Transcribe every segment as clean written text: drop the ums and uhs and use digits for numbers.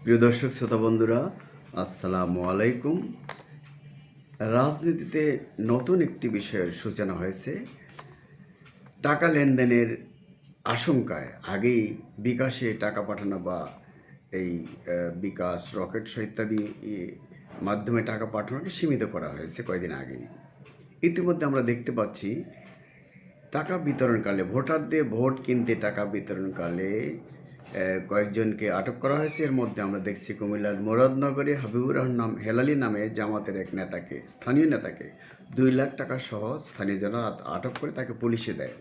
প্রিয় দর্শক শ্রোতা বন্ধুরা, আসসালামু আলাইকুম। রাজনীতিতে নতুন একটি বিষয়ের সূচনা হয়েছে। টাকা লেনদেনের আশঙ্কায় আগেই বিকাশে টাকা পাঠানো বা এই বিকাশ, রকেট ইত্যাদি মাধ্যমে টাকা পাঠানোকে সীমিত করা হয়েছে কয়েকদিন আগেই। ইতিমধ্যে আমরা দেখতে পাচ্ছি টাকা বিতরণকালে, ভোটারদের ভোট কিনতে টাকা বিতরণকালে কয়েকজনকে আটক করা হয়েছে। এর মধ্যে আমরা দেখছি কুমিল্লার মুরাদনগরে হাবিবুর রহমান হেলালি নামে জামাতের এক নেতাকে, স্থানীয় নেতাকে 2 লাখ টাকা সহ স্থানীয় জনতা আটক করে তাকে পুলিশে দেয়।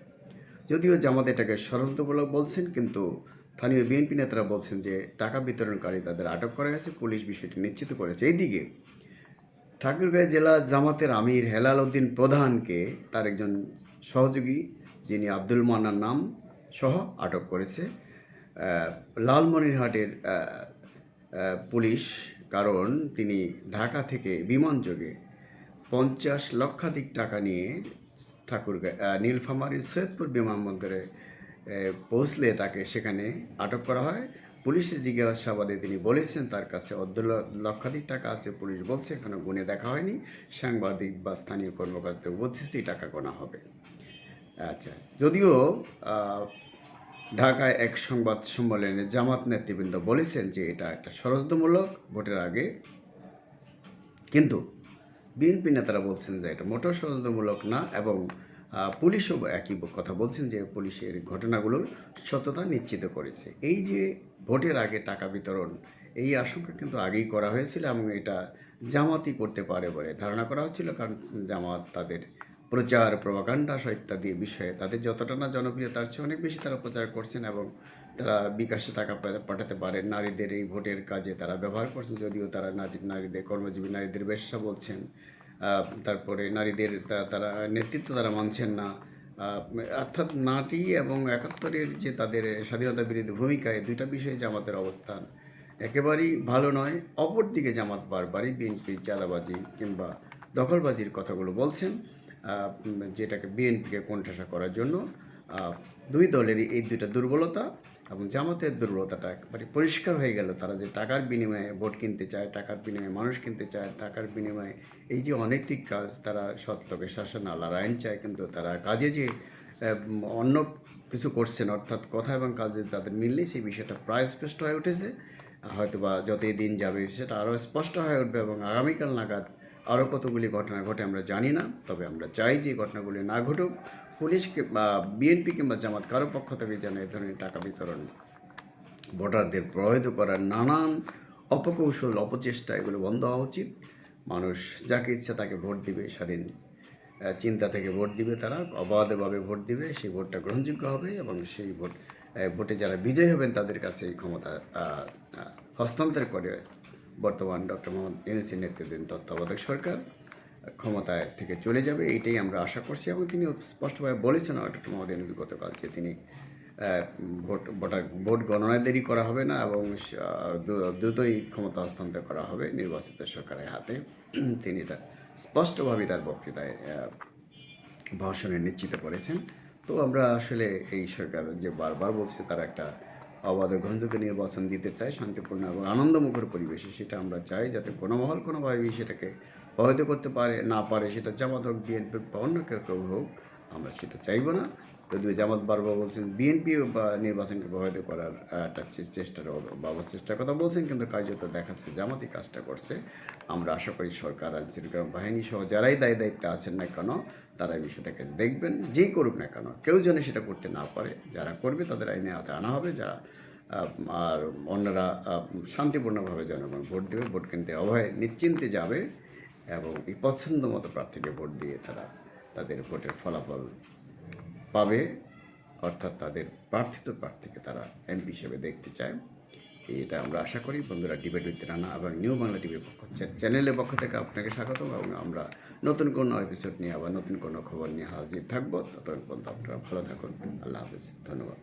যদিও জামাত এটাকে ষড়যন্ত্রমূলক বলছেন, কিন্তু স্থানীয় বিএনপি নেতারা বলছেন যে টাকা বিতরণকারী তাদের আটক করা হয়েছে, পুলিশ বিষয়টি নিশ্চিত করেছে। এইদিকে ঠাকুরগাঁও জেলা জামাতের আমির হেলাল উদ্দিন প্রধানকে তার একজন সহযোগী, যিনি আব্দুল মান্নান নাম, সহ আটক করেছে লালমনিরহাটের পুলিশ। কারণ তিনি ঢাকা থেকে বিমানযোগে 50 লক্ষাধিক টাকা নিয়ে ঠাকুরগাঁও নীলফামারীর সৈয়দপুর বিমানবন্দরে পৌঁছলে তাকে সেখানে আটক করা হয়। পুলিশের জিজ্ঞাসাবাদে তিনি বলেছেন তার কাছে লক্ষাধিক টাকা আছে। পুলিশ বলছে এখনো গুনে দেখা হয়নি, সাংবাদিক বা স্থানীয় কর্মকর্তার উপস্থিতিতেই টাকা গোনা হবে। আচ্ছা, যদিও ঢাকায় এক সংবাদ সম্মেলনে জামাত নেতৃবৃন্দ বলেছেন যে এটা একটা ষড়যন্ত্রমূলক ভোটের আগে, কিন্তু বিএনপি নেতারা বলছেন যে এটা মোটেও ষড়যন্ত্রমূলক না, এবং পুলিশও একই কথা বলছেন যে পুলিশের ঘটনাগুলোর সত্যতা নিশ্চিত করেছে। এই যে ভোটের আগে টাকা বিতরণ, এই আশঙ্কা কিন্তু আগেই করা হয়েছিল, এবং এটা জামাতই করতে পারে বলে ধারণা করা হচ্ছিল। কারণ জামাত তাদের প্রচার, প্রপাগান্ডা ইত্যাদি বিষয়ে তাদের যতটা না জনপ্রিয়, তার চেয়ে অনেক বেশি তারা প্রচার করছেন, এবং তারা বিকাশে টাকা পাঠাতে পারে। নারীদের এই ভোটের কাজে তারা ব্যবহার করছেন, যদিও তারা নারীদের, কর্মজীবী নারীদের ব্যবসা বলছেন। তারপরে নারীদের তারা নেতৃত্ব তারা মানছেন না। অর্থাৎ নারী এবং 71-এর যে তাদের স্বাধীনতা বিরোধী ভূমিকা, এই দুইটা বিষয়ে জামাতের অবস্থান একেবারেই ভালো নয়। অপরদিকে জামাত বারবারই বিএনপির চাঁদাবাজি কিংবা দখলবাজির কথাগুলো বলছেন, যেটাকে বিএনপিকে কোণঠাসা করার জন্য। দুই দলেরই এই দুইটা দুর্বলতা, এবং জামাতের দুর্বলতাটা একেবারে পরিষ্কার হয়ে গেল। তারা যে টাকার বিনিময়ে ভোট কিনতে চায়, টাকার বিনিময়ে মানুষ কিনতে চায়, টাকার বিনিময়ে এই যে অনৈতিক কাজ, তারা সত্যকে শাসন আল্লাহর আইন চায়, কিন্তু তারা কাজে যে অন্য কিছু করছেন, অর্থাৎ কথা এবং কাজে তাদের মিল নেই, সেই বিষয়টা প্রায় স্পষ্ট হয়ে উঠেছে। হয়তোবা যতই দিন যাবে সেটা আরও স্পষ্ট হয়ে উঠবে, এবং আগামীকাল নাগাদ আরও কতগুলি ঘটনা ঘটে আমরা জানি না। তবে আমরা চাই যে ঘটনাগুলি না ঘটুক। পুলিশকে বা বিএনপি কিংবা জামাত কারো পক্ষ থেকে যেন এ ধরনের টাকা বিতরণ, ভোটারদের প্রভাবিত করার নানান অপকৌশল, অপচেষ্টা, এগুলো বন্ধ হওয়া উচিত। মানুষ যাকে ইচ্ছা তাকে ভোট দিবে, স্বাধীন চিন্তা থেকে ভোট দিবে, তারা অবাধভাবে ভোট দিবে, সেই ভোটটা গ্রহণযোগ্য হবে, এবং সেই ভোটে যারা বিজয়ী হবেন তাদের কাছে এই ক্ষমতা হস্তান্তর করে বর্তমান ডক্টর মোহাম্মদ ইউনূসের নেতৃত্বাধীন তত্ত্বাবধায়ক সরকার ক্ষমতায় থেকে চলে যাবে, এইটাই আমরা আশা করছি। এবং তিনি স্পষ্টভাবে বলেছেন ডক্টর মোহাম্মদ ইউনূস গতকাল যে তিনি ভোট গণনায় দেরি করা হবে না, এবং দ্রুতই ক্ষমতা হস্তান্তর করা হবে নির্বাচিত সরকারের হাতে। তিনি এটা স্পষ্টভাবে তার বক্তৃতায় ভাষণে নিশ্চিত করেছেন। তো আমরা আসলে এই সরকার যে বারবার বলছে তারা একটা অবাধ গ্রহণযোগ্য নির্বাচন দিতে চায়, শান্তিপূর্ণ এবং আনন্দমুখর পরিবেশে, সেটা আমরা চাই, যাতে কোনো মহল কোনোভাবেই সেটাকে প্রভাবিত করতে না পারে। সেটা জামাত হোক, বিএনপি বা অন্য কেউ হোক, আমরা সেটা চাইব না। যদিও জামাত বারবার বলছেন বিএনপি বা নির্বাচনকে প্রভাবিত করার একটা চেষ্টার কথা বলছেন, কিন্তু কার্যত দেখাচ্ছে জামাতই কাজটা করছে। আমরা আশা করি সরকার, আইনশৃঙ্খলা বাহিনী সহ যারাই দায়িত্বে আছেন না কেন, তারা এই বিষয়টাকে দেখবেন। যেই করুক না কেন, কেউ যেন সেটা করতে না পারে। যারা করবে তাদের আইনে হাতে আনা হবে, যারা আর অন্যরা শান্তিপূর্ণভাবে জনগণ ভোট দেবে, ভোট কিনতে অভয় নিশ্চিন্তে যাবে, এবং এই পছন্দ মতো প্রার্থীকে ভোট দিয়ে তারা তাদের ভোটের ফলাফল পাবে, অর্থাৎ তাদের প্রার্থিত প্রার্থীকে তারা এমপি হিসেবে দেখতে চায়। এটা আমরা আশা করি। বন্ধুরা, ডিবেট উইথ রানা এবং নিউ বাংলা টিভির চ্যানেলের পক্ষ থেকে আপনাকে স্বাগতম, এবং আমরা নতুন কোনো এপিসোড নিয়ে আবার নতুন কোনো খবর নিয়ে হাজির থাকবো। ততক্ষণ পর্যন্ত আপনারা ভালো থাকুন। আল্লাহ হাফিজ, ধন্যবাদ।